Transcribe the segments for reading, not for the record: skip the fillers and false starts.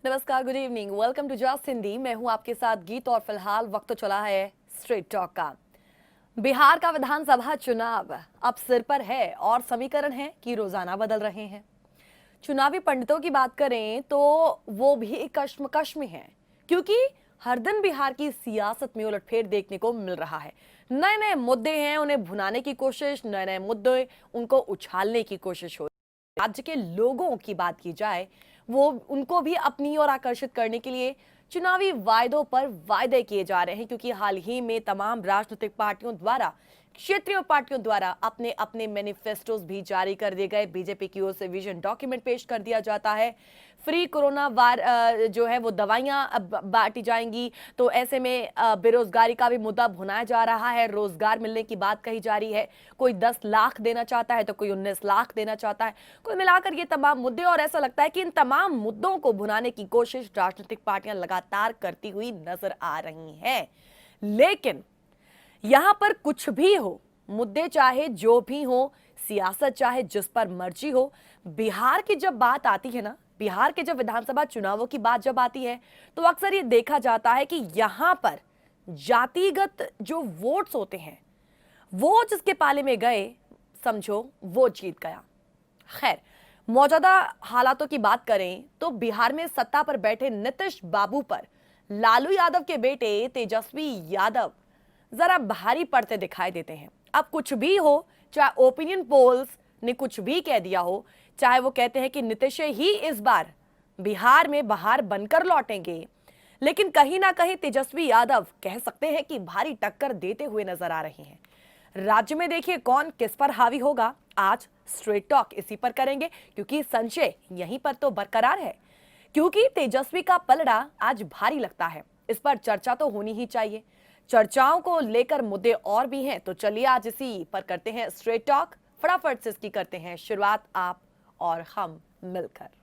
नमस्कार, good evening, welcome to just Hindi. मैं हूं आपके साथ गीत और फिलहाल वक्त तो चला है स्ट्रेट टॉक का। बिहार का विधानसभा चुनाव अब सिर पर है और समीकरण है कि रोजाना बदल रहे हैं। चुनावी पंडितों की बात करें तो वो भी कश्मकश में हैं, क्योंकि हर दिन बिहार की सियासत में उलटफेर देखने को मिल रहा है। नए नए मुद्दे हैं, उन्हें भुनाने की कोशिश, नए नए मुद्दे उनको उछालने की कोशिश हो। राज्य के लोगों की बात की जाए, वो उनको भी अपनी ओर आकर्षित करने के लिए चुनावी वायदों पर वायदे किए जा रहे हैं, क्योंकि हाल ही में तमाम राजनीतिक पार्टियों द्वारा, क्षेत्रीय पार्टियों द्वारा अपने अपने मैनिफेस्टोस भी जारी कर दिए गए। बीजेपी की ओर से विजन डॉक्यूमेंट पेश कर दिया जाता है। फ्री कोरोना वार जो है वो दवाइयां अब बांटी जाएंगी। तो ऐसे में बेरोजगारी का भी मुद्दा भुनाया जा रहा है। रोजगार मिलने की बात कही जा रही है। कोई 10 लाख देना चाहता है तो कोई 19 लाख देना चाहता है। कुल मिलाकर ये तमाम मुद्दे, और ऐसा लगता है कि इन तमाम मुद्दों को भुनाने की कोशिश राजनीतिक पार्टियां लगातार करती हुई नजर आ रही हैं। लेकिन यहां पर कुछ भी हो, मुद्दे चाहे जो भी हो, सियासत चाहे जिस पर मर्जी हो, बिहार की जब बात आती है ना, बिहार के जब विधानसभा चुनावों की बात जब आती है, तो अक्सर ये देखा जाता है कि यहां पर जातिगत जो वोट्स होते हैं, वो जिसके पाले में गए, समझो वो जीत गया। खैर, मौजूदा हालातों की बात करें तो बिहार में सत्ता पर बैठे नीतीश बाबू पर लालू यादव के बेटे तेजस्वी यादव जरा भारी पड़ते दिखाई देते हैं। अब कुछ भी हो, चाहे ओपिनियन पोल्स ने कुछ भी कह दिया हो, चाहे वो कहते हैं कि नीतीश ही इस बार बिहार में बहार बनकर लौटेंगे, लेकिन कहीं ना कहीं तेजस्वी यादव कह सकते हैं कि भारी टक्कर देते हुए नजर आ रहे हैं। राज्य में देखिए कौन किस पर हावी होगा, आज स्ट्रेट टॉक इसी पर करेंगे, क्योंकि संशय यहीं पर तो बरकरार है। क्योंकि तेजस्वी का पलड़ा आज भारी लगता है, इस पर चर्चा तो होनी ही चाहिए। चर्चाओं को लेकर मुद्दे और भी हैं, तो चलिए आज इसी पर करते हैं स्ट्रेट टॉक। फटाफट से इसकी करते हैं शुरुआत, आप और हम मिलकर।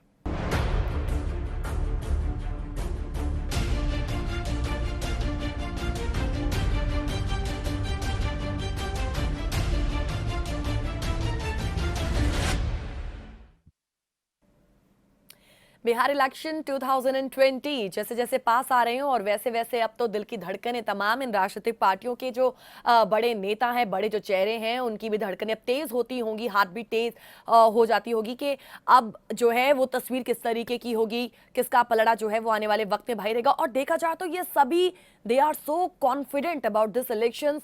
बिहार इलेक्शन 2020 जैसे जैसे पास आ रहे हैं, और वैसे वैसे अब तो दिल की धड़कनें तमाम इन राजनीतिक पार्टियों के जो बड़े नेता हैं, बड़े जो चेहरे हैं, उनकी भी धड़कनें अब तेज होती होंगी, हार्ट भी तेज हो जाती होगी कि अब जो है वो तस्वीर किस तरीके की होगी, किसका पलड़ा जो है वो आने वाले वक्त में भाई रहेगा। और देखा जाए तो ये सभी they are so confident about this elections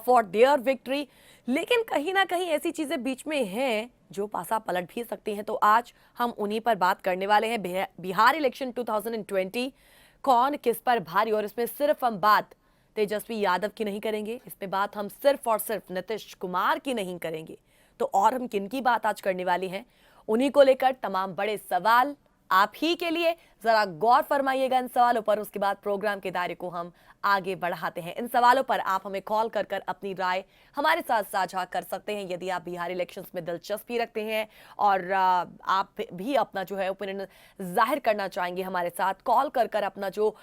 for their victory. लेकिन कहीं ना कहीं ऐसी चीजें बीच में हैं जो पासा पलट भी सकती हैं। तो आज हम उन्हीं पर बात करने वाले हैं। बिहार इलेक्शन 2020 कौन किस पर भारी, और इसमें सिर्फ हम बात तेजस्वी यादव की नहीं करेंगे, इसमें बात हम सिर्फ और सिर्फ नीतीश कुमार की नहीं करेंगे। तो और हम किन की बात आज करने वाली हैं, उन्हीं को लेकर तमाम बड़े सवाल आप ही के लिए। जरा गौर फरमाइएगा इन सवालों पर, उसके बाद प्रोग्राम के दायरे को हम आगे बढ़ाते हैं। इन सवालों पर आप हमें कॉल कर कर अपनी राय हमारे साथ साझा कर सकते हैं, यदि आप बिहार इलेक्शंस में दिलचस्पी रखते हैं और आप भी अपना जो है ओपिनियन जाहिर करना चाहेंगे हमारे साथ। कॉल कर कर अपना जो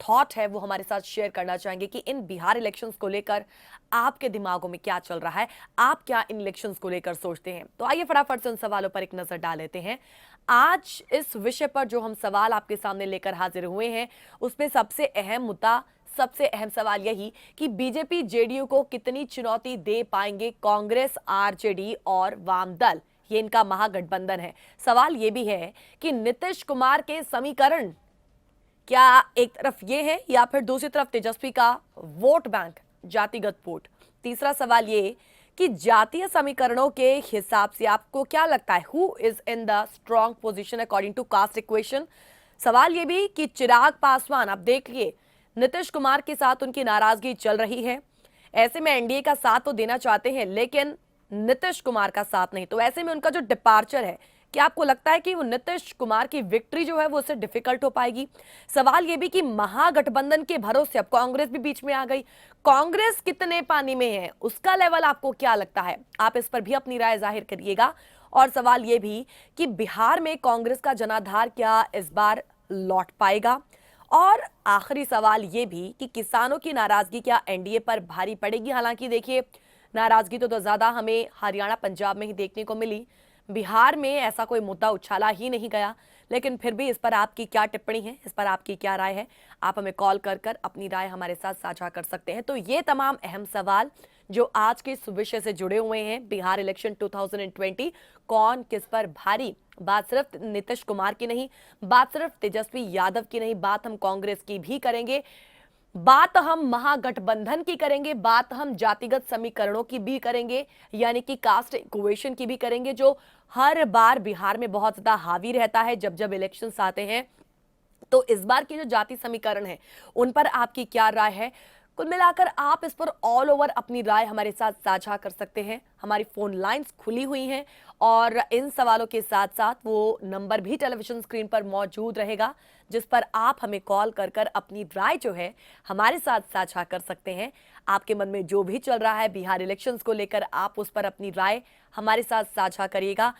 थॉट है वो हमारे साथ शेयर करना चाहेंगे कि इन बिहार इलेक्शंस को लेकर आपके दिमागों में क्या चल रहा है, आप क्या इन इलेक्शंस को लेकर सोचते हैं। तो आइए फटाफट से उन सवालों पर एक नजर डाल लेते हैं। आज इस विषय पर जो हम सवाल आपके सामने लेकर हाजिर हुए हैं, उसमें सबसे अहम मुद्दा, सबसे अहम सवाल यही कि बीजेपी जेडीयू को कितनी चुनौती दे पाएंगे कांग्रेस, आरजेडी और वाम दल, ये इनका महागठबंधन है। सवाल ये भी है कि नीतीश कुमार के समीकरण क्या एक तरफ ये है, या फिर दूसरी तरफ तेजस्वी का वोट बैंक, जातिगत वोट। तीसरा सवाल ये कि जातीय समीकरणों के हिसाब से आपको क्या लगता है, who is in the strong position according to caste equation. सवाल ये भी कि चिराग पासवान, आप देखिए नीतीश कुमार के साथ उनकी नाराजगी चल रही है, ऐसे में एनडीए का साथ तो देना चाहते हैं लेकिन नीतीश कुमार का साथ नहीं। तो ऐसे में उनका जो डिपार्चर है, क्या आपको लगता है कि वो नीतीश कुमार की विक्ट्री जो है वो उससे डिफिकल्ट हो पाएगी। सवाल ये भी कि महागठबंधन के भरोसे अब कांग्रेस भी बीच में आ गई, कांग्रेस कितने पानी में है, उसका लेवल आपको क्या लगता है, आप इस पर भी अपनी राय जाहिर करिएगा। और सवाल ये भी कि बिहार में कांग्रेस का जनाधार क्या इस बार लौट पाएगा। और आखिरी सवाल ये भी कि किसानों की नाराजगी क्या एनडीए पर भारी पड़ेगी। हालांकि देखिए नाराजगी तो ज्यादा हमें हरियाणा पंजाब में ही देखने को मिली, बिहार में ऐसा कोई मुद्दा उछाला ही नहीं गया, लेकिन फिर भी इस पर आपकी क्या टिप्पणी है, इस पर आपकी क्या राय है? आप हमें कॉल कर कर अपनी राय हमारे साथ साझा कर सकते हैं। तो ये तमाम अहम सवाल जो आज के इस विषय से जुड़े हुए हैं, बिहार इलेक्शन 2020, कौन किस पर भारी। बात सिर्फ नीतीश कुमार की नहीं, बात सिर्फ तेजस्वी यादव की नहीं, बात हम कांग्रेस की भी करेंगे, बात हम महागठबंधन की करेंगे, बात हम जातिगत समीकरणों की भी करेंगे, यानी कि कास्ट इक्वेशन की भी करेंगे, जो हर बार बिहार में बहुत ज्यादा हावी रहता है जब जब इलेक्शंस आते हैं। तो इस बार की जो जाति समीकरण है उन पर आपकी क्या राय है? कुल मिलाकर आप इस पर ऑल ओवर अपनी राय हमारे साथ साझा कर सकते हैं। हमारी फोन लाइंस खुली हुई हैं और इन सवालों के साथ साथ वो नंबर भी टेलीविजन स्क्रीन पर मौजूद रहेगा जिस पर आप हमें कॉल कर कर अपनी राय जो है हमारे साथ साझा कर सकते हैं। आपके मन में जो भी चल रहा है बिहार इलेक्शंस को लेकर, आप उस पर अपनी राय हमारे साथ साझा करिएगा।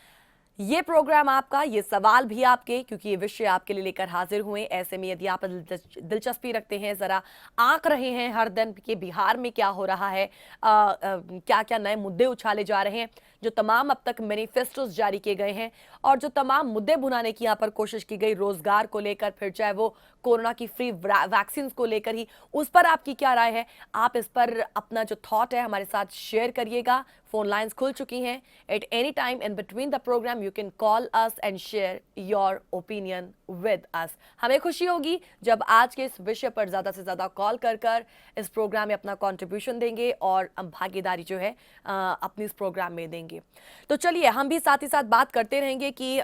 ये प्रोग्राम आपका, ये सवाल भी आपके, क्योंकि ये विषय आपके लिए लेकर हाजिर हुए। ऐसे में यदि आप दिलचस्पी रखते हैं, जरा आंक रहे हैं हर दिन कि बिहार में क्या हो रहा है, क्या क्या नए मुद्दे उछाले जा रहे हैं, जो तमाम अब तक मैनिफेस्टोस जारी किए गए हैं और जो तमाम मुद्दे भुनाने की यहाँ पर कोशिश की गई, रोजगार को लेकर, फिर चाहे वो कोरोना की फ्री वैक्सीन को लेकर ही, उस पर आपकी क्या राय है? आप इस पर अपना जो थॉट है हमारे साथ शेयर करिएगा। फोन लाइंस खुल चुकी हैं। At any time in between the program you can call us and share your opinion with us. हमें खुशी होगी जब आज के इस विषय पर ज्यादा से ज्यादा कॉल कर कर इस प्रोग्राम में अपना कंट्रीब्यूशन देंगे और भागीदारी जो है अपनी इस प्रोग्राम में देंगे। तो चलिए हम भी साथ ही साथ बात करते रहेंगे कि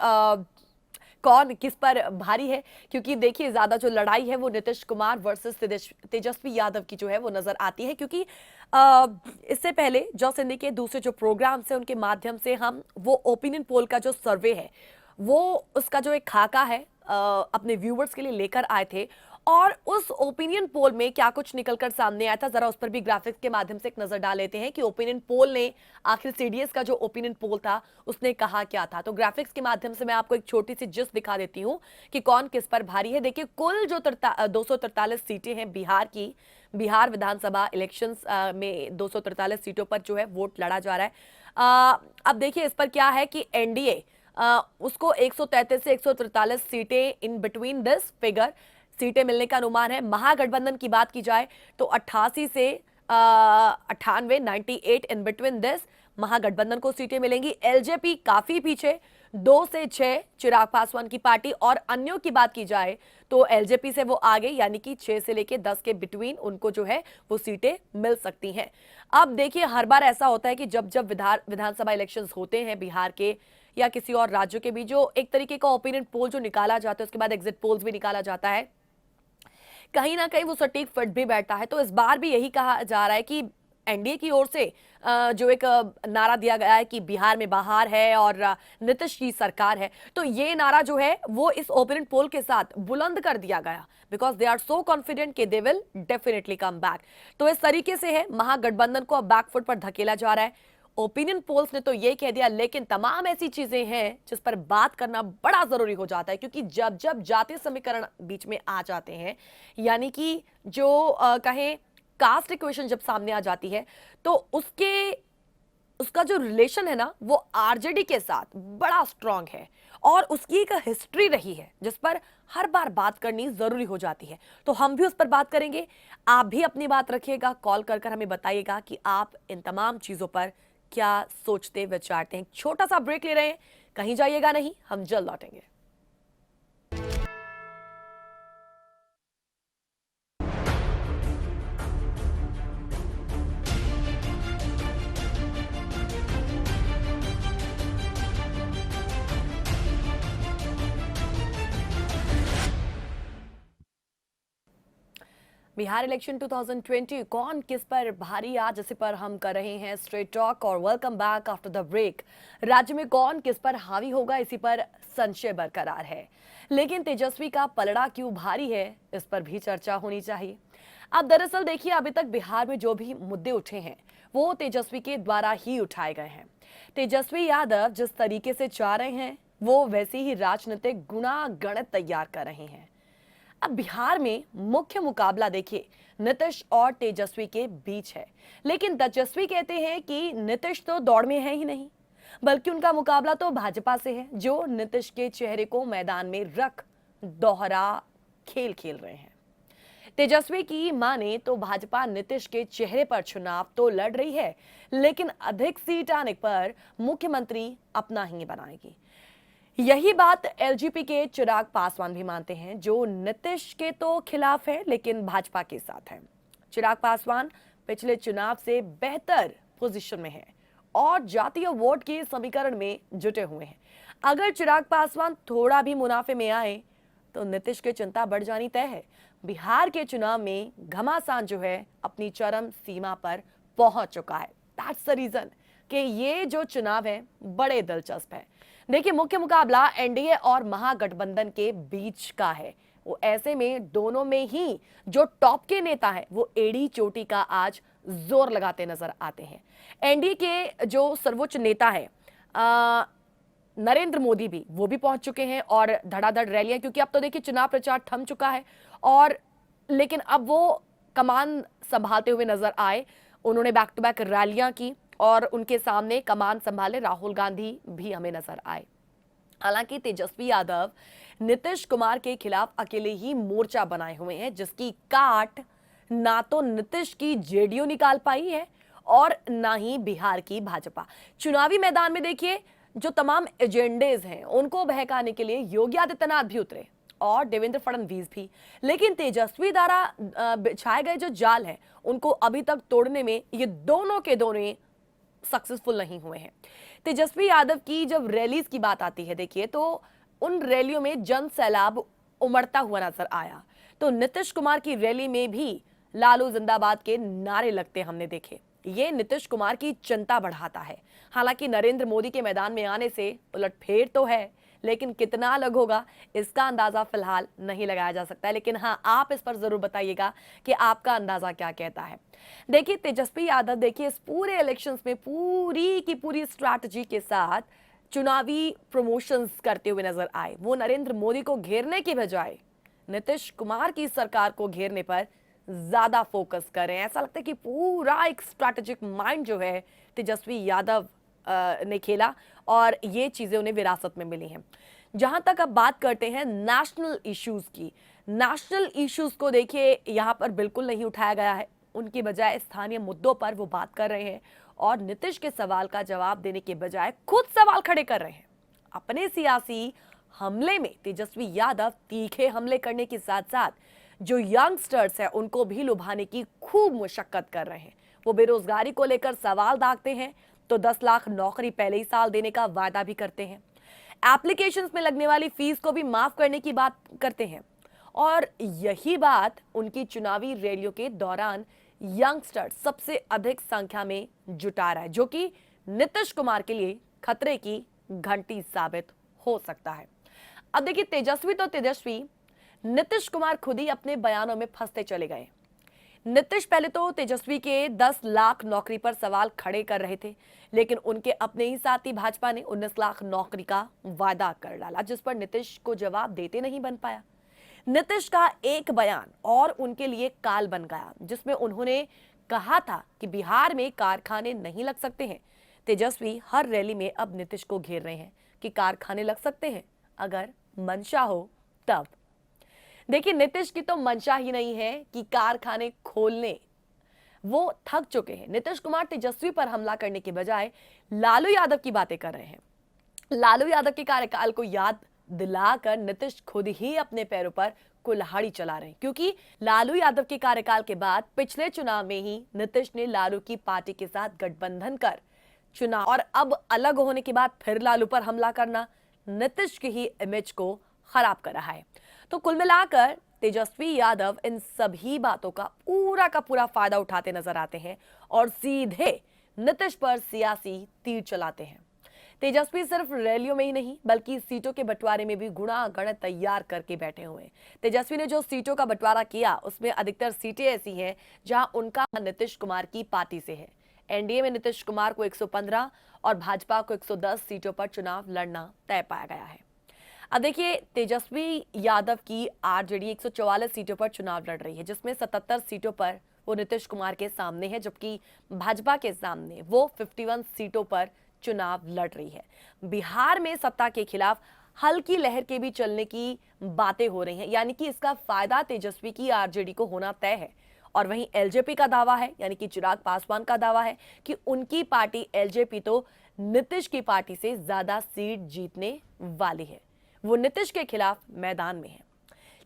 कौन किस पर भारी है, क्योंकि देखिए ज्यादा जो लड़ाई है वो नीतीश कुमार वर्सेस तेजस्वी यादव की जो है वो नजर आती है। क्योंकि इससे पहले जॉस हिंदी के दूसरे जो प्रोग्राम्स है उनके माध्यम से हम वो ओपिनियन पोल का जो सर्वे है वो उसका जो एक खाका है अपने व्यूवर्स के लिए लेकर आए थे और उस ओपिनियन पोल में क्या कुछ निकलकर सामने आया था, जरा उस पर भी ग्राफिक्स के माध्यम से एक नजर डाल लेते हैं कि ओपिनियन पोल ने आखिर सीडीएस का जो ओपिनियन पोल था उसने कहा क्या था। तो ग्राफिक्स के माध्यम से मैं आपको एक छोटी सी जिस्ट दिखा देती हूं कि कौन किस पर भारी है। देखिए कुल जो 243 सीटें हैं बिहार की, बिहार विधानसभा इलेक्शंस में 243 सीटों पर जो है वोट लड़ा जा रहा है। अब देखिए इस पर क्या है कि एनडीए उसको 133 से 143 सीटें इन बिटवीन दिस फिगर सीटें मिलने का अनुमान है। महागठबंधन की बात की जाए तो 88 से 98 98 इन बिटवीन दिस महागठबंधन को सीटें मिलेंगी। एलजेपी काफी पीछे 2 से 6 चिराग पासवान की पार्टी, और अन्यों की बात की जाए तो एलजेपी से वो आगे यानी कि 6 से लेके 10 के बिटवीन उनको जो है वो सीटें मिल सकती हैं। अब देखिए हर बार ऐसा होता है कि जब जब विधानसभा इलेक्शंस होते हैं बिहार के या किसी और राज्यों के भी, जो एक तरीके का ओपिनियन पोल जो निकाला जाता है उसके बाद एग्जिट पोल्स भी निकाला जाता है, कहीं ना कहीं वो सटीक फिट भी बैठता है। तो इस बार भी यही कहा जा रहा है कि एनडीए की ओर से जो एक नारा दिया गया है कि बिहार में बहार है और नीतीश की सरकार है, तो ये नारा जो है वो इस ओपिनियन पोल के साथ बुलंद कर दिया गया because they are so confident कि they will definitely come back. तो इस तरीके से है महागठबंधन को अब बैकफुट पर धकेला जा रहा है। ओपिनियन पोल्स ने तो ये कह दिया, लेकिन तमाम ऐसी चीजें हैं जिस पर बात करना बड़ा जरूरी हो जाता है, क्योंकि जब जब जातीय समीकरण बीच में आ जाते हैं, यानी कि जो कहें कास्ट इक्वेशन जब सामने आ जाती है, तो उसका जो रिलेशन है ना वो आरजेडी के साथ बड़ा स्ट्रांग है और उसकी एक हिस्ट्री रही है जिस पर हर बार बात करनी जरूरी हो जाती है। तो हम भी उस पर बात करेंगे। आप भी अपनी बात रखिएगा, कॉल कर कर हमें बताइएगा कि आप इन तमाम चीजों पर क्या सोचते विचारते हैं। छोटा सा ब्रेक ले रहे हैं, कहीं जाइएगा नहीं, हम जल्द लौटेंगे। बिहार इलेक्शन 2020 कौन किस पर भारी, आज इसी पर हम कर रहे हैं स्ट्रेट टॉक और welcome back after the break. राज्य में कौन किस पर हावी होगा इसी पर संशय बरकरार है, लेकिन तेजस्वी का पलड़ा क्यों भारी है इस पर भी चर्चा होनी चाहिए। अब दरअसल देखिए अभी तक बिहार में जो भी मुद्दे उठे हैं वो तेजस्वी के द्वारा ही उठाए गए हैं। तेजस्वी यादव जिस तरीके से चाह रहे हैं वो वैसी ही राजनीतिक गुणा गणित तैयार कर रहे हैं। अब बिहार में मुख्य मुकाबला देखिए नीतीश और तेजस्वी के बीच है, लेकिन तेजस्वी कहते हैं कि नीतीश तो दौड़ में है ही नहीं। बल्कि उनका मुकाबला तो भाजपा से है, जो नीतीश के चेहरे को मैदान में रख दोहरा खेल खेल रहे हैं। तेजस्वी की माने तो भाजपा नीतीश के चेहरे पर चुनाव तो लड़ रही है, लेकिन अधिक सीट आने पर मुख्यमंत्री अपना ही बनाएगी। यही बात एलजेपी के चिराग पासवान भी मानते हैं, जो नीतीश के तो खिलाफ है लेकिन भाजपा के साथ है। चिराग पासवान पिछले चुनाव से बेहतर पोजीशन में है और जातीय वोट के समीकरण में जुटे हुए हैं। अगर चिराग पासवान थोड़ा भी मुनाफे में आए तो नीतीश की चिंता बढ़ जानी तय है। बिहार के चुनाव में घमासान जो है अपनी चरम सीमा पर पहुंच चुका है। दैट्स द रीजन कि ये जो चुनाव है बड़े दिलचस्प है। देखिए, मुख्य मुकाबला एनडीए और महागठबंधन के बीच का है। वो ऐसे में दोनों में ही जो टॉप के नेता है वो एड़ी चोटी का आज जोर लगाते नजर आते हैं। एनडीए के जो सर्वोच्च नेता है नरेंद्र मोदी भी वो भी पहुंच चुके हैं और धड़ाधड़ रैलियां, क्योंकि अब तो देखिए चुनाव प्रचार थम चुका है और लेकिन अब वो कमान संभालते हुए नजर आए। उन्होंने बैक टू बैक रैलियां की और उनके सामने कमान संभाले राहुल गांधी भी हमें नजर आए। हालांकि तेजस्वी यादव नीतीश कुमार के खिलाफ अकेले ही मोर्चा बनाए हुए हैं, जिसकी काट ना तो नीतीश की जेडीयू निकाल पाई है और ना ही बिहार की भाजपा। चुनावी मैदान में देखिए जो तमाम एजेंडेज हैं उनको बहकाने के लिए योगी आदित्यनाथ भी उतरे और देवेंद्र फडणवीस भी, लेकिन तेजस्वी द्वारा बिछाए गए जो जाल है उनको अभी तक तोड़ने में ये दोनों के दोनों सक्सेसफुल नहीं हुए हैं। तेजस्वी यादव की जब रैलीज की बात आती है देखिए तो उन रैलियों में जन सैलाब उमड़ता हुआ नजर आया। तो नीतीश कुमार की रैली में भी लालू जिंदाबाद के नारे लगते हमने देखे। ये नीतीश कुमार की चिंता बढ़ाता है। हालांकि नरेंद्र मोदी के मैदान में आने से उलटफेर तो है, लेकिन कितना अलग होगा इसका अंदाजा फिलहाल नहीं लगाया जा सकता है। लेकिन हाँ, आप इस पर जरूर बताइएगा कि आपका अंदाजा क्या कहता है। देखिए, तेजस्वी यादव देखिए इस पूरे इलेक्शंस में पूरी की पूरी स्ट्रैटेजी के साथ चुनावी प्रमोशंस करते हुए नजर आए। वो नरेंद्र मोदी को घेरने की बजाय नीतीश कुमार की सरकार को घेरने पर ज्यादा फोकस करें। ऐसा लगता है कि पूरा एक स्ट्रैटेजिक माइंड जो है तेजस्वी यादव ने खेला और ये चीजें उन्हें विरासत में मिली हैं। जहां तक अब बात करते हैं नेशनल इश्यूज की, नेशनल इश्यूज को देखिए यहां पर बिल्कुल नहीं उठाया गया है। उनकी बजाय स्थानीय मुद्दों पर वो बात कर रहे हैं और नीतीश के सवाल का जवाब देने के बजाय खुद सवाल खड़े कर रहे हैं। अपने सियासी हमले में तेजस्वी यादव तीखे हमले करने के साथ साथ जो यंगस्टर्स हैं उनको भी लुभाने की खूब मुशक्कत कर रहे हैं। वो बेरोजगारी को लेकर सवाल दागते हैं तो 10 लाख नौकरी पहले ही साल देने का वादा भी करते हैं। एप्लीकेशंस में लगने वाली फीस को भी माफ करने की बात करते हैं और यही बात उनकी चुनावी रैलियों के दौरान यंगस्टर सबसे अधिक संख्या में जुटा रहा है, जो कि नीतीश कुमार के लिए खतरे की घंटी साबित हो सकता है। अब देखिए, तेजस्वी तो तेजस्वी, नीतीश कुमार खुद ही अपने बयानों में फंसते चले गए। नीतीश पहले तो तेजस्वी के 10 लाख नौकरी पर सवाल खड़े कर रहे थे, लेकिन उनके अपने ही साथी भाजपा ने 19 लाख नौकरी का वादा कर डाला, जिस पर नीतीश को जवाब देते नहीं बन पाया। नीतीश का एक बयान और उनके लिए काल बन गया, जिसमें उन्होंने कहा था कि बिहार में कारखाने नहीं लग सकते हैं। तेजस्वी हर रैली में अब नीतीश को घेर रहे हैं कि कारखाने लग सकते हैं अगर मंशा हो तब। देखिए, नीतीश की तो मंशा ही नहीं है कि कारखाने खोलने, वो थक चुके हैं। नीतीश कुमार तेजस्वी पर हमला करने के बजाय लालू यादव की बातें कर रहे हैं। लालू यादव के कार्यकाल को याद दिलाकर नीतीश खुद ही अपने पैरों पर कुल्हाड़ी चला रहे हैं, क्योंकि लालू यादव के कार्यकाल के बाद पिछले चुनाव में ही नीतीश ने लालू की पार्टी के साथ गठबंधन कर चुनाव और अब अलग होने के बाद फिर लालू पर हमला करना नीतीश की ही इमेज को खराब कर रहा है। तो कुल मिलाकर तेजस्वी यादव इन सभी बातों का पूरा फायदा उठाते नजर आते हैं और सीधे नीतीश पर सियासी तीर चलाते हैं। तेजस्वी सिर्फ रैलियों में ही नहीं बल्कि सीटों के बंटवारे में भी गुणा गणित तैयार करके बैठे हुए हैं। तेजस्वी ने जो सीटों का बंटवारा किया उसमें अधिकतर सीटें ऐसी हैं जहां उनका नीतीश कुमार की पार्टी से है। एनडीए में नीतीश कुमार को 115 और भाजपा को 110 सीटों पर चुनाव लड़ना तय पाया गया है। अब देखिए, तेजस्वी यादव की आरजेडी 144 सीटों पर चुनाव लड़ रही है, जिसमें 77 सीटों पर वो नीतीश कुमार के सामने है, जबकि भाजपा के सामने वो 51 सीटों पर चुनाव लड़ रही है। बिहार में सत्ता के खिलाफ हल्की लहर के भी चलने की बातें हो रही हैं, यानी कि इसका फायदा तेजस्वी की आरजेडी को होना तय है। और वहीं एलजेपी का दावा है, यानी कि चिराग पासवान का दावा है कि उनकी पार्टी एलजेपी तो नीतीश की पार्टी से ज्यादा सीट जीतने वाली है। वो नीतीश के खिलाफ मैदान में है।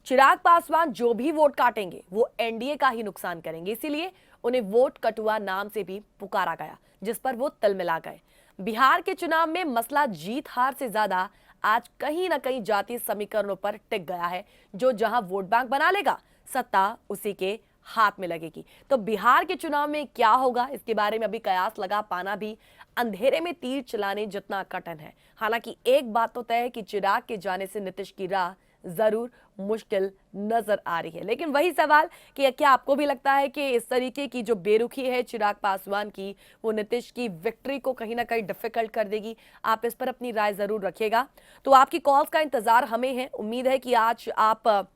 चिराग पासवान जो भी वोट काटेंगे वो एनडीए का ही नुकसान करेंगे, इसीलिए उन्हें वोट कटुआ नाम से भी पुकारा गया, जिस पर वो तिलमिला गए। बिहार के चुनाव में मसला जीत हार से ज्यादा आज कहीं ना कहीं जातीय समीकरणों पर टिक गया है। जो जहां वोट बैंक बना लेगा, सत्ता उसी के हाथ में लगेगी। तो बिहार के चुनाव में क्या होगा, इसके बारे में अभी कयास लगा पाना भी अंधेरे में तीर चलाने जितना कठिन है। हालांकि एक बात तो तय है कि चिराग के जाने से नीतीश की राह जरूर मुश्किल नजर आ रही है। लेकिन वही सवाल कि क्या आपको भी लगता है कि इस तरीके की जो बेरुखी है चिराग पासवान की, वो नीतीश की विक्ट्री को कहीं ना कहीं डिफिकल्ट कर देगी? आप इस पर अपनी राय जरूर रखिएगा। तो आपकी कॉल्स का इंतजार हमें है। उम्मीद है कि आज आप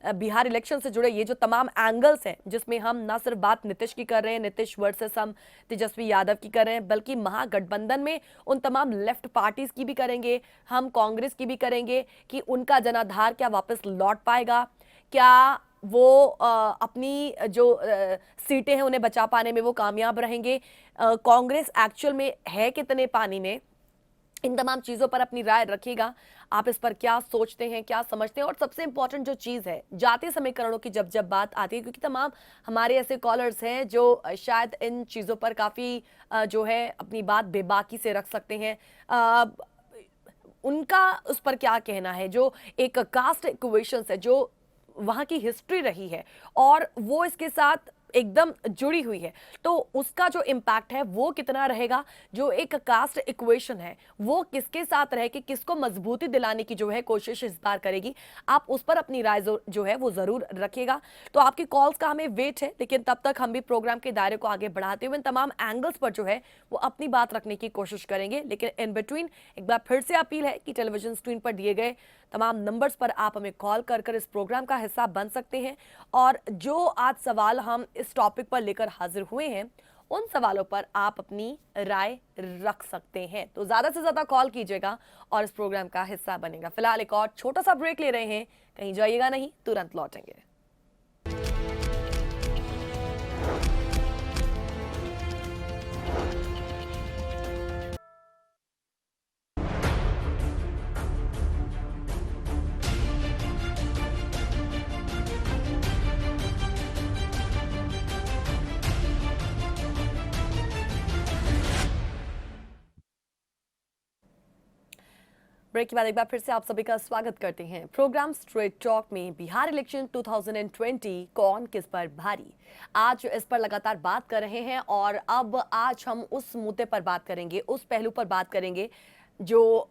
बिहार इलेक्शन से जुड़े ये जो तमाम एंगल्स हैं, जिसमें हम ना सिर्फ बात नीतीश की कर रहे हैं, नीतीश वर्सेस हम तेजस्वी यादव की कर रहे हैं, बल्कि महागठबंधन में उन तमाम लेफ्ट पार्टीज की भी करेंगे, हम कांग्रेस की भी करेंगे कि उनका जनाधार क्या वापस लौट पाएगा, क्या वो अपनी जो सीटें हैं उन्हें बचा पाने में वो कामयाब रहेंगे, कांग्रेस एक्चुअल में है कितने पानी में। इन तमाम चीजों पर अपनी राय रखिएगा। आप इस पर क्या सोचते हैं, क्या समझते हैं? और सबसे इंपॉर्टेंट जो चीज है, जातीय समीकरणों की जब जब बात आती है, क्योंकि तमाम हमारे ऐसे कॉलर्स हैं जो शायद इन चीजों पर काफी जो है अपनी बात बेबाकी से रख सकते हैं, उनका उस पर क्या कहना है? जो एक कास्ट इक्वेशंस है, जो वहां की हिस्ट्री रही है और वो इसके साथ एकदम जुड़ी हुई है, तो उसका जो इम्पैक्ट है वो कितना रहेगा? जो एक कास्ट इक्वेशन है वो किसके साथ रहे कि किसको मजबूती दिलाने की जो है कोशिश इस बार करेगी? आप उस पर अपनी राय जो है वो जरूर रखिएगा। तो आपकी कॉल्स का हमें वेट है, लेकिन तब तक हम भी प्रोग्राम के दायरे को आगे बढ़ाते हुए इन तमाम एंगल्स पर जो है वो अपनी बात रखने की कोशिश करेंगे। लेकिन इन बिटवीन एक बार फिर से अपील है कि टेलीविजन स्क्रीन पर दिए गए तमाम नंबर्स पर आप हमें कॉल कर इस प्रोग्राम का हिस्सा बन सकते हैं। और जो आज सवाल हम इस टॉपिक पर लेकर हाजिर हुए हैं, उन सवालों पर आप अपनी राय रख सकते हैं। तो ज्यादा से ज्यादा कॉल कीजिएगा और इस प्रोग्राम का हिस्सा बनेगा। फिलहाल एक और छोटा सा ब्रेक ले रहे हैं, कहीं जाइएगा नहीं, तुरंत लौटेंगे। ब्रेक के बाद एक बार फिर से आप सभी का स्वागत करते हैं प्रोग्राम स्ट्रेट टॉक में। बिहार इलेक्शन 2020 कौन किस पर भारी, आज इस पर लगातार बात कर रहे हैं। और अब आज हम उस मुद्दे पर बात करेंगे, उस पहलू पर बात करेंगे जो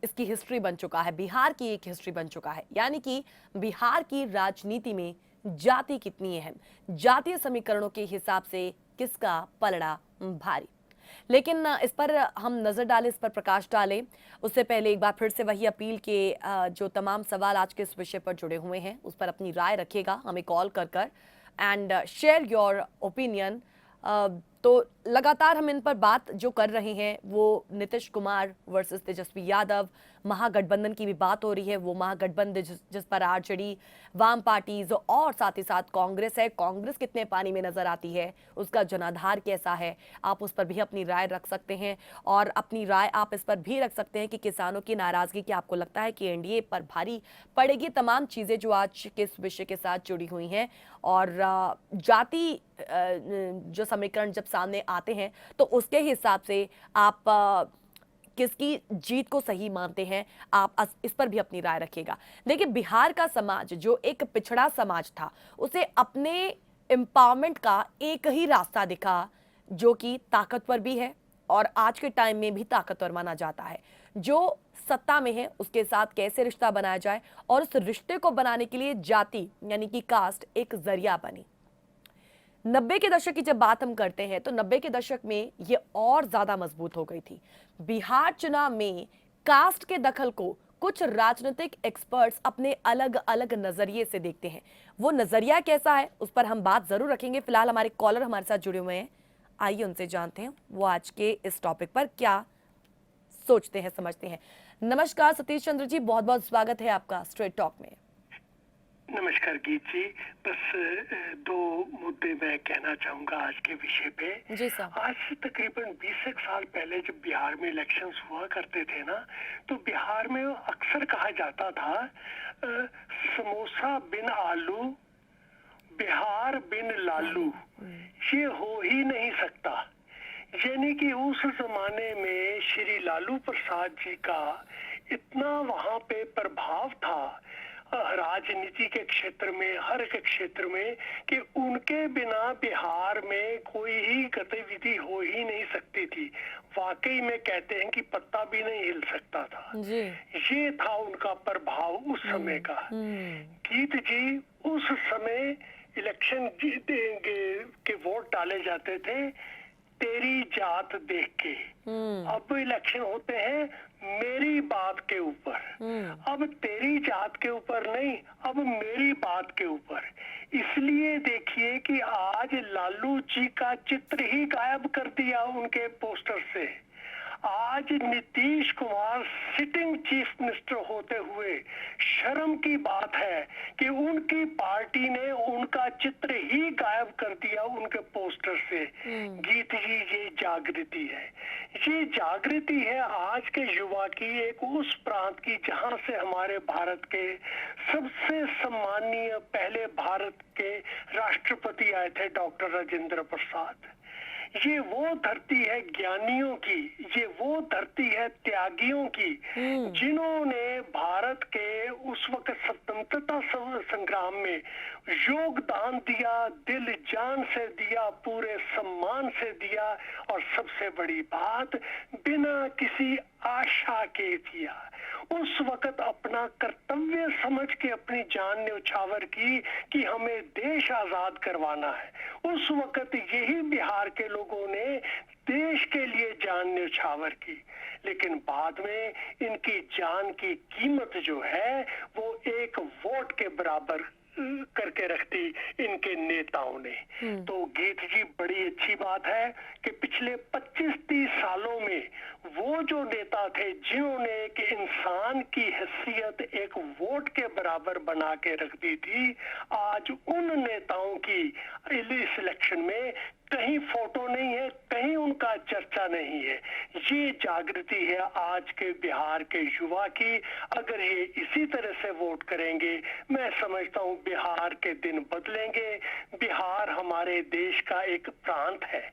इसकी हिस्ट्री बन चुका है, बिहार की एक हिस्ट्री बन चुका है। यानी कि बिहार की राजनीति में जाति कितनी अहम, जातीय समीकरणों के हिसाब से किसका पलड़ा भारी। लेकिन इस पर हम नजर डालें, इस पर प्रकाश डालें, उससे पहले एक बार फिर से वही अपील के जो तमाम सवाल आज के इस विषय पर जुड़े हुए हैं उस पर अपनी राय रखिएगा, हमें कॉल कर एंड शेयर योर ओपिनियन। तो लगातार हम इन पर बात जो कर रहे हैं वो नीतीश कुमार वर्सेस तेजस्वी यादव, महागठबंधन की भी बात हो रही है। वो महागठबंधन जिस पर आरजेडी, वाम पार्टीज और साथ ही साथ कांग्रेस है, कांग्रेस कितने पानी में नजर आती है, उसका जनाधार कैसा है, आप उस पर भी अपनी राय रख सकते हैं। और अपनी राय आप इस पर भी रख सकते हैं कि किसानों की नाराजगी, क्या आपको लगता है कि एनडीए पर भारी पड़ेगी? तमाम चीजें जो आज के इस विषय के साथ जुड़ी हुई हैं। और जाति जो समीकरण जब सामने आते हैं तो उसके हिसाब से आप किसकी जीत को सही मानते हैं, आप इस पर भी अपनी राय रखिएगा। देखिए, बिहार का समाज जो एक पिछड़ा समाज था, उसे अपने एम्पावरमेंट का एक ही रास्ता दिखा जो कि ताकतवर भी है और आज के टाइम में भी ताकतवर माना जाता है। जो सत्ता में है उसके साथ कैसे रिश्ता बनाया जाए, और उस रिश्ते को बनाने के लिए जाति यानी कि कास्ट एक जरिया बनी। 90 के दशक की जब बात हम करते हैं तो 90 के दशक में ये और ज्यादा मजबूत हो गई थी। बिहार चुनाव में कास्ट के दखल को कुछ राजनीतिक एक्सपर्ट्स अपने अलग अलग नजरिए से देखते हैं। वो नजरिया कैसा है उस पर हम बात जरूर रखेंगे। फिलहाल हमारे कॉलर हमारे साथ जुड़े हुए हैं, आइए उनसे जानते हैं वो आज के इस टॉपिक पर क्या सोचते हैं, समझते हैं। नमस्कार सतीश चंद्र जी, बहुत बहुत स्वागत है आपका स्ट्रेट टॉक में। नमस्कार गीत जी। बस दो मुद्दे मैं कहना चाहूंगा आज के विषय पे। जी सर। आज से तकरीबन 20 एक साल पहले जब बिहार में इलेक्शंस हुआ करते थे ना, तो बिहार में अक्सर कहा जाता था समोसा बिन आलू, बिहार बिन लालू, ये हो ही नहीं सकता। यानी कि उस जमाने में श्री लालू प्रसाद जी का इतना वहां पे प्रभाव था राजनीति के क्षेत्र में, हर एक क्षेत्र में, कि उनके बिना बिहार में कोई ही गतिविधि हो ही नहीं सकती थी। वाकई में कहते हैं कि पत्ता भी नहीं हिल सकता था जी। ये था उनका प्रभाव उस समय का। गीत जी, उस समय इलेक्शन के वोट डाले जाते थे तेरी जात देख के। अब इलेक्शन होते हैं मेरी बात के ऊपर। अब तेरी जात के ऊपर नहीं, अब मेरी बात के ऊपर। इसलिए देखिए कि आज लालू जी का चित्र ही गायब कर दिया उनके पोस्टर से। आज Nitish Kumar sitting chief minister होते हुए शर्म की बात है कि उनकी पार्टी ने उनका चित्र ही गायब कर दिया उनके पोस्टर से। गीत जी, ये जागृति है, ये जागृति है आज के युवा की, एक उस प्रांत की जहां से हमारे भारत के सबसे सम्मानीय पहले भारत के राष्ट्रपति आए थे, डॉक्टर राजेंद्र प्रसाद। ये वो धरती है ज्ञानियों की, ये वो धरती है त्यागियों की, जिन्होंने भारत के उस वक्त स्वतंत्रता संग्राम में योगदान दिया, दिल जान से दिया, पूरे सम्मान से दिया, और सबसे बड़ी बात बिना किसी आशा के दिया। उस वक्त अपना कर्तव्य समझ के अपनी जान न्यौछावर की कि हमें देश आजाद करवाना है। उस वक्त यही बिहार के लोगों ने देश के लिए जान न्यौछावर की, लेकिन बाद में इनकी जान की कीमत जो है वो एक वोट के बराबर करके रख दी इनके नेताओं ने। तो गीत जी, बड़ी अच्छी बात है कि पिछले 25-30 सालों में वो जो नेता थे जिन्होंने एक इंसान की हैसियत एक वोट के बराबर बना के रख दी थी, आज उन नेताओं की इस इलेक्शन में कहीं फोटो नहीं है, कहीं उनका चर्चा नहीं है। ये जागृति है आज के बिहार के युवा की। अगर ये इसी तरह से वोट करेंगे, मैं समझता हूँ बिहार के दिन बदलेंगे। बिहार हमारे देश का एक प्रांत है,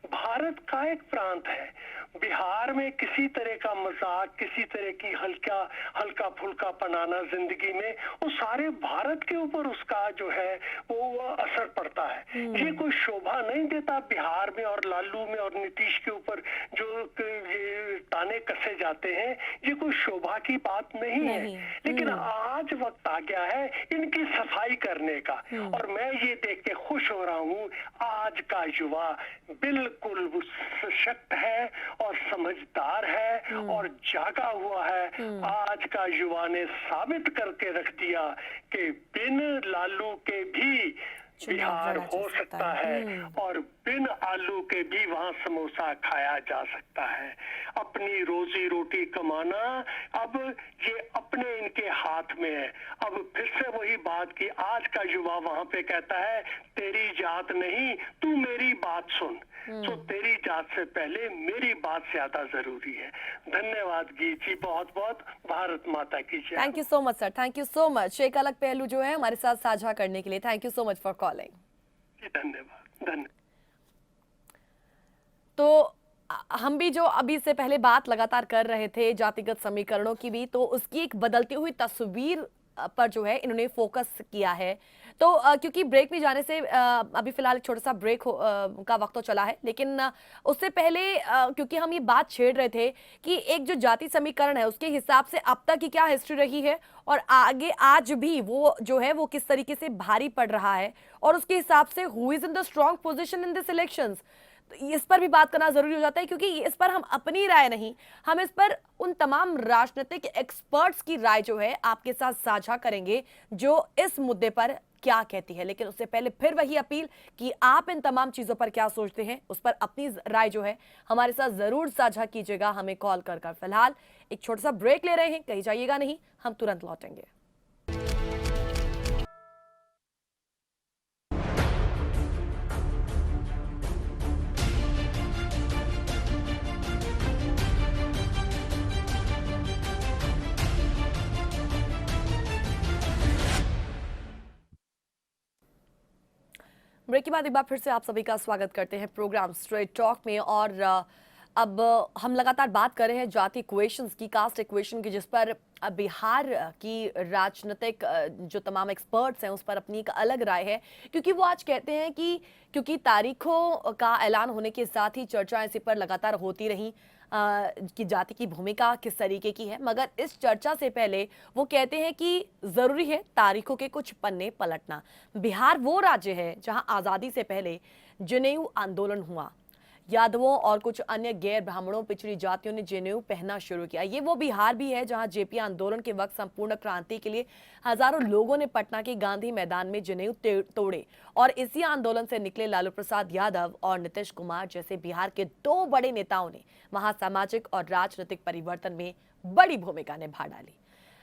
भारत का एक प्रांत है। बिहार में किसी तरह का मजाक, किसी तरह की हल्का फुल्का बनाना जिंदगी में, वो सारे भारत के ऊपर उसका जो है वो असर पड़ता है। ये कोई शोभा नहीं देता बिहार में और लालू में और नीतीश के ऊपर जो ये ताने कसे जाते हैं, ये कोई शोभा की बात नहीं है। लेकिन आज वक्त आ गया है इनकी सफाई करने का, और मैं ये देख के खुश हो रहा हूँ आज का युवा बिल्कुल सशक्त है और समझदार है और जागा हुआ है। आज का युवा ने साबित करके रख दिया कि बिन लालू के भी बिहार हो सकता है और बिन आलू के भी वहाँ समोसा खाया जा सकता है। अपनी रोजी रोटी कमाना अब ये अपने इनके हाथ में है। अब फिर से वही बात की आज का युवा वहाँ पे कहता है तेरी जात नहीं, तू मेरी बात सुन। तो तेरी जात से पहले मेरी बात ज्यादा जरूरी है। धन्यवाद गीत जी, बहुत बहुत। भारत माता की जय। Thank you so much sir, thank you so much. एक अलग पहलू जो है हमारे साथ साझा करने के लिए thank you so much for calling. धन्यवाद। तो हम भी जो अभी से पहले बात लगातार कर रहे थे जातिगत समीकरणों की भी, तो उसकी एक बदलती हुई तस्वीर पर जो है इन्होंने फोकस किया है। तो क्योंकि ब्रेक में जाने से अभी फिलहाल एक छोटा सा ब्रेक का वक्त तो चला है, लेकिन उससे पहले क्योंकि हम ये बात छेड़ रहे थे कि एक जो जाति समीकरण है उसके हिसाब से अब तक की क्या हिस्ट्री रही है और आगे आज भी वो जो है वो किस तरीके से भारी पड़ रहा है, और उसके हिसाब से who is in the strong position in this elections, तो इस पर भी बात करना जरूरी हो जाता है। क्योंकि इस पर हम अपनी राय नहीं, हम इस पर उन तमाम राजनीतिक एक्सपर्ट्स की राय जो है आपके साथ साझा करेंगे जो इस मुद्दे पर क्या कहती है। लेकिन उससे पहले फिर वही अपील कि आप इन तमाम चीजों पर क्या सोचते हैं, उस पर अपनी राय जो है हमारे साथ जरूर साझा कीजिएगा, हमें कॉल कर। फिलहाल एक छोटा सा ब्रेक ले रहे हैं, कहीं जाइएगा नहीं, हम तुरंत लौटेंगे। ब्रेक के बाद एक बार फिर से आप सभी का स्वागत करते हैं प्रोग्राम स्ट्रेट टॉक में। और अब हम लगातार बात कर रहे हैं जाति इक्वेशंस की, कास्ट इक्वेशन की, जिस पर बिहार की राजनीतिक जो तमाम एक्सपर्ट्स हैं उस पर अपनी एक अलग राय है। क्योंकि वो आज कहते हैं कि क्योंकि तारीखों का ऐलान होने के साथ ही चर्चा इसी पर लगातार होती रही कि जाति की भूमिका किस तरीके की है, मगर इस चर्चा से पहले वो कहते हैं कि जरूरी है तारीखों के कुछ पन्ने पलटना। बिहार वो राज्य है जहां आजादी से पहले जनेऊ आंदोलन हुआ, यादवों और कुछ अन्य गैर ब्राह्मणों पिछड़ी जातियों ने जनेऊ पहनना शुरू किया। ये वो बिहार भी है जहां जेपी आंदोलन के वक्त संपूर्ण क्रांति के लिए हजारों लोगों ने पटना के गांधी मैदान में जनेऊ तोड़े, और इसी आंदोलन से निकले लालू प्रसाद यादव और नीतीश कुमार जैसे बिहार के दो बड़े नेताओं ने वहां सामाजिक और राजनीतिक परिवर्तन में बड़ी भूमिका निभा डाली।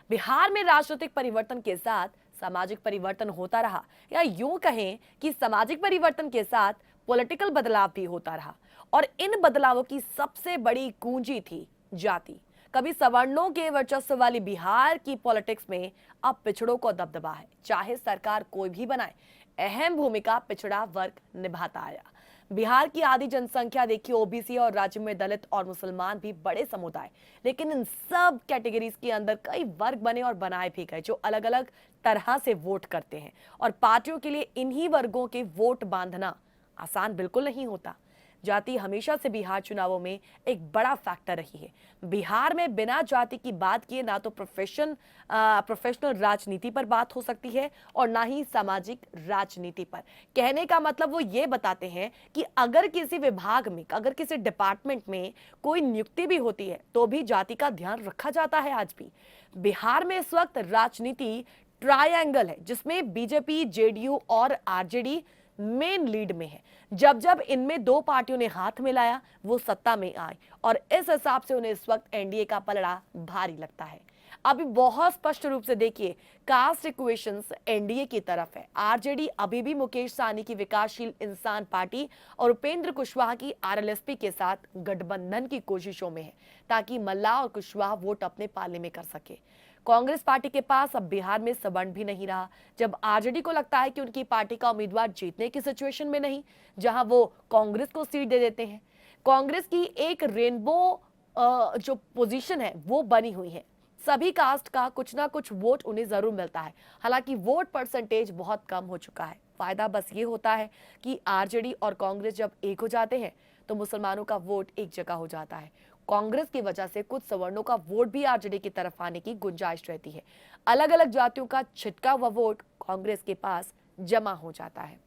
बिहार में राजनीतिक परिवर्तन के साथ सामाजिक परिवर्तन होता रहा, या यूं कहें कि सामाजिक परिवर्तन के साथ पॉलिटिकल बदलाव भी होता रहा, और इन बदलावों की सबसे बड़ी कुंजी थी जाति। कभी सवर्णों के वर्चस्व वाली बिहार की पॉलिटिक्स में अब पिछड़ों को दबदबा है। चाहे सरकार कोई भी बनाए, अहम भूमिका पिछड़ा वर्ग निभाता आया। बिहार की आधी जनसंख्या देखिए ओबीसी, और राज्य में दलित और मुसलमान भी बड़े समुदाय, लेकिन इन सब कैटेगरीज के अंदर कई वर्ग बने और बनाए भी गए जो अलग अलग तरह से वोट करते हैं, और पार्टियों के लिए इन्हीं वर्गों के वोट बांधना आसान बिल्कुल नहीं होता। जाति हमेशा से बिहार चुनावों में एक बड़ा फैक्टर रही है। बिहार में बिना जाति की बात किए ना तो प्रोफेशनल राजनीति पर बात हो सकती है और ना ही सामाजिक राजनीति पर। कहने का मतलब वो ये बताते हैं कि अगर किसी विभाग में, अगर किसी डिपार्टमेंट में कोई नियुक्ति भी होती है तो भी जाति का ध्यान रखा जाता है। आज भी बिहार में इस वक्त राजनीति ट्रायंगल है, जिसमें बीजेपी, जेडीयू और आरजेडी मेन लीड में है। जब जब इनमें दो पार्टियों ने हाथ मिलाया वो सत्ता में आए, और इस हिसाब से उन्हें इस वक्त एनडीए का पलड़ा भारी लगता है। अभी बहुत स्पष्ट रूप से देखिए, कास्ट इक्वेशंस एनडीए की तरफ है। आरजेडी अभी भी मुकेश सहनी की विकासशील इंसान पार्टी और उपेंद्र कुशवाहा की आरएलएसपी के साथ गठबंधन की कोशिशों में है, ताकि मल्ला और कुशवाहा वोट अपने पाले में कर सके। कांग्रेस पार्टी के पास अब बिहार में सबंध भी नहीं रहा, जब आरजेडी को लगता है कि उनकी पार्टी का उम्मीदवार जीतने की सिचुएशन में नहीं, जहां वो कांग्रेस को सीट दे देते हैं। कांग्रेस की एक रेनबो जो पोजीशन है वो बनी हुई है। सभी कास्ट का कुछ ना कुछ वोट उन्हें जरूर मिलता है, हालांकि वोट परसेंटेज बहुत कम हो चुका है। फायदा बस ये होता है कि आरजेडी और कांग्रेस जब एक हो जाते हैं तो मुसलमानों का वोट एक जगह हो जाता है। कांग्रेस की वजह से कुछ सवर्णों का वोट भी आरजेडी की तरफ आने की गुंजाइश रहती है। अलग अलग जातियों का छिटका हुआ वोट कांग्रेस के पास जमा हो जाता है।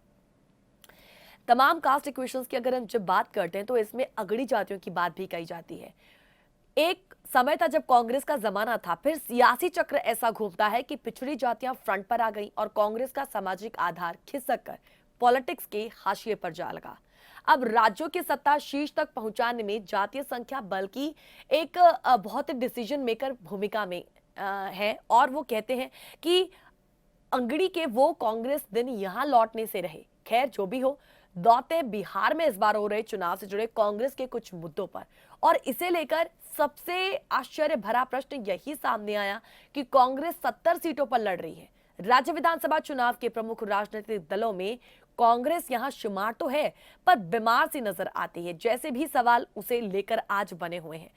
तमाम कास्ट इक्वेशंस की अगर हम जब बात करते हैं तो इसमें अगड़ी जातियों की बात भी कही जाती है। एक समय था जब कांग्रेस का जमाना था, फिर सियासी चक्र ऐसा घूमता है कि पिछड़ी जातियां फ्रंट पर आ गई और कांग्रेस का सामाजिक आधार खिसक कर पॉलिटिक्स के हाशिए पर जा लगा। अब राज्यों की सत्ता शीर्ष तक पहुंचाने में जातीय संख्या बल्कि एक बहुत डिसीजन मेकर भूमिका में है, और वो कहते हैं कि अंगड़ी के वो कांग्रेस दिन यहां लौटने से रहे। खैर जो भी हो, दौते बिहार में इस बार हो रहे चुनाव से जुड़े कांग्रेस के कुछ मुद्दों पर, और इसे लेकर सबसे आश्चर्य भरा प्रश्न यही सामने आया कि कांग्रेस 70 सीटों पर लड़ रही है। राज्य विधानसभा चुनाव के प्रमुख राजनीतिक दलों में कांग्रेस यहां शुमार तो है, पर बीमार सी नजर आती है। जैसे भी सवाल उसे लेकर आज बने हुए हैं।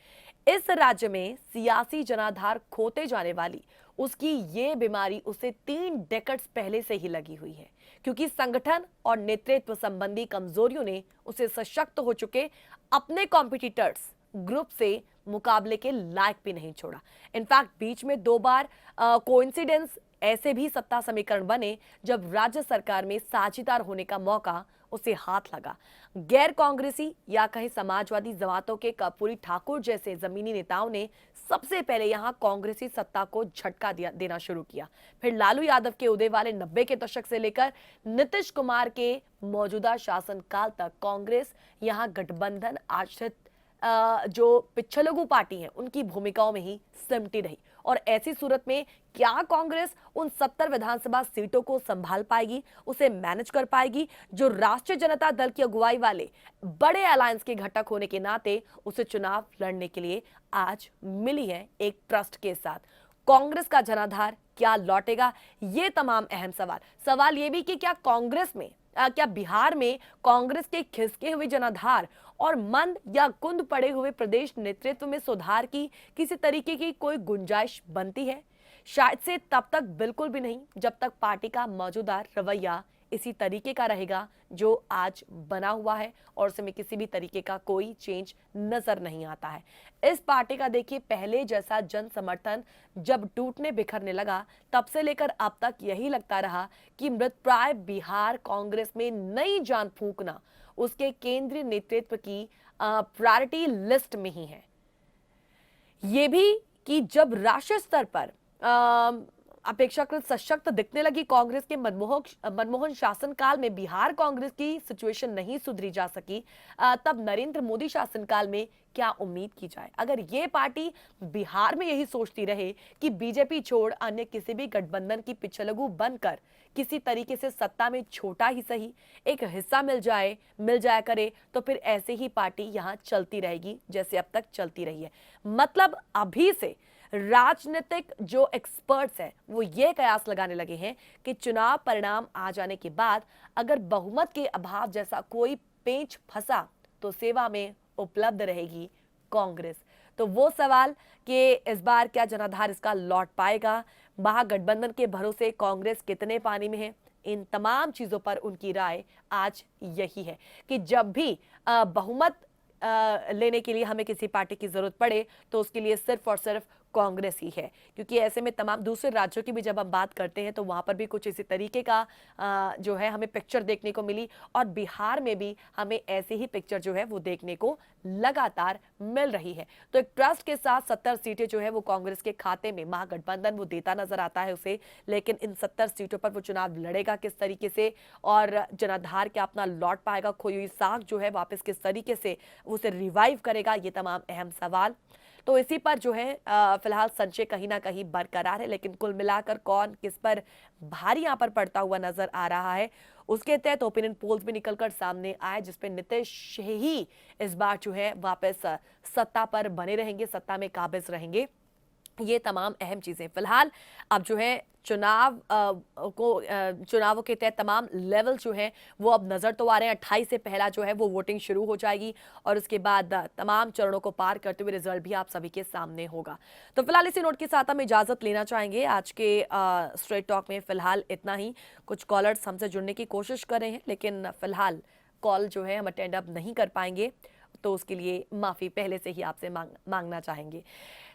इस राज्य में सियासी जनाधार खोते जाने वाली उसकी ये बीमारी उसे 3 डेकेड्स पहले से ही लगी हुई है, क्योंकि संगठन और नेतृत्व संबंधी कमजोरियों ने उसे सशक्त हो चुके अपने कॉम्पिटिटर्स ग्रुप से मुकाबले के लायक भी नहीं छोड़ा। इनफैक्ट बीच में 2 बार कोइंसिडेंस ऐसे भी सत्ता समीकरण बने जब राज्य सरकार में साझेदार होने का मौका उसे हाथ लगा। गैर कांग्रेसी या कहीं समाजवादी जमातों के कर्पूरी ठाकुर जैसे जमीनी नेताओं ने सबसे पहले यहां कांग्रेसी सत्ता को झटका देना शुरू किया। फिर लालू यादव के उदय वाले 90 के दशक से लेकर नीतीश कुमार के मौजूदा शासनकाल तक कांग्रेस यहां गठबंधन आश्रित जो पिछलगू पार्टी है उनकी भूमिकाओं में ही सिमटी रही। और ऐसी सूरत में क्या कांग्रेस उन 70 विधानसभा सीटों को संभाल पाएगी, उसे मैनेज कर पाएगी, जो राष्ट्रीय जनता दल की अगुवाई वाले बड़े अलायंस के घटक होने के नाते उसे चुनाव लड़ने के लिए आज मिली है एक ट्रस्ट के साथ। कांग्रेस का जनाधार क्या लौटेगा, ये तमाम अहम सवाल ये भी कि क्या कांग्रेस में क्या बिहार में कांग्रेस के खिसके हुए जनाधार और मंद या कुंद पड़े हुए प्रदेश नेतृत्व में सुधार की किसी तरीके की कोई गुंजाइश बनती है? शायद से तब तक बिल्कुल भी नहीं जब तक पार्टी का मौजूदा रवैया इसी तरीके का रहेगा जो आज बना हुआ है और उसमें किसी भी तरीके का कोई चेंज नजर नहीं आता है। इस पार्टी का देखिए पहले जैसा जन समर्थन जब टूटने बिखरने लगा तब से लेकर अब तक यही लगता रहा कि मृतप्राय बिहार कांग्रेस में नई जान फूंकना उसके केंद्रीय नेतृत्व की प्रायोरिटी लिस्ट में ही है। ये भी कि जब राष्ट्रीय स्तर पर अपेक्षाकृत सशक्त दिखने लगी कांग्रेस के मनमोहन शासनकाल में बिहार कांग्रेस की सिचुएशन नहीं सुधरी जा सकी, तब नरेंद्र मोदी शासनकाल में क्या उम्मीद की जाए? अगर ये पार्टी बिहार में यही सोचती रहे कि बीजेपी छोड़ अन्य किसी भी गठबंधन की पिछलगू बनकर किसी तरीके से सत्ता में छोटा ही सही एक हिस्सा मिल जाया करे, तो फिर ऐसे ही पार्टी यहां चलती रहेगी जैसे अब तक चलती रही है। मतलब अभी से राजनीतिक जो एक्सपर्ट्स हैं वो ये कयास लगाने लगे हैं कि चुनाव परिणाम आ जाने के बाद अगर बहुमत के अभाव जैसा कोई पेंच फंसा तो सेवा में उपलब्ध रहेगी कांग्रेस। तो वो सवाल कि इस बार क्या जनाधार इसका लौट पाएगा, महागठबंधन के भरोसे कांग्रेस कितने पानी में है, इन तमाम चीजों पर उनकी राय आज यही है कि जब भी बहुमत लेने के लिए हमें किसी पार्टी की जरूरत पड़े तो उसके लिए सिर्फ और सिर्फ कांग्रेस ही है। क्योंकि ऐसे में तमाम दूसरे राज्यों की भी जब हम बात करते हैं तो वहां पर भी कुछ इसी तरीके का जो है हमें पिक्चर देखने को मिली और बिहार में भी हमें ऐसी ही पिक्चर जो है वो देखने को लगातार मिल रही है। तो एक ट्रस्ट के साथ 70 सीटें जो है वो कांग्रेस के खाते में महागठबंधन वो देता नजर आता है उसे, लेकिन इन 70 सीटों पर वो चुनाव लड़ेगा किस तरीके से और जनाधार क्या अपना लौट पाएगा, खोई हुई साख जो है वापस किस तरीके से उसे रिवाइव करेगा, ये तमाम अहम सवाल। तो इसी पर जो है फिलहाल संशय कहीं ना कहीं बरकरार है, लेकिन कुल मिलाकर कौन किस पर भारी यहां पर पड़ता हुआ नजर आ रहा है उसके तहत ओपिनियन पोल्स भी निकलकर सामने आए जिसपे नीतीश ही इस बार जो है वापस सत्ता पर बने रहेंगे, सत्ता में काबिज रहेंगे। ये तमाम अहम चीजें फिलहाल अब जो है चुनावों के तहत तमाम लेवल जो है वो अब नजर तो आ रहे हैं। 28 से पहला जो है वो वोटिंग शुरू हो जाएगी और उसके बाद तमाम चरणों को पार करते हुए रिजल्ट भी आप सभी के सामने होगा। तो फिलहाल इसी नोट के साथ हम इजाजत लेना चाहेंगे आज के स्ट्रेट टॉक में। फिलहाल इतना ही। कुछ कॉलर्स हमसे जुड़ने की कोशिश कर रहे हैं लेकिन फिलहाल कॉल जो है हम अटेंड अब नहीं कर पाएंगे, तो उसके लिए माफी पहले से ही आपसे मांगना चाहेंगे।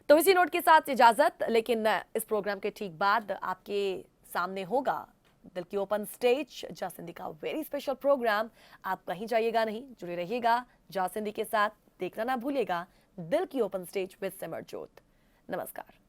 तो इसी नोट के साथ इजाजत, लेकिन इस प्रोग्राम के ठीक बाद आपके सामने होगा दिल की ओपन स्टेज जासिंदी का वेरी स्पेशल प्रोग्राम। आप कहीं जाइएगा नहीं, जुड़े रहिएगा जासिंदी के साथ। देखना ना भूलिएगा दिल की ओपन स्टेज विद सिमरजोत। नमस्कार।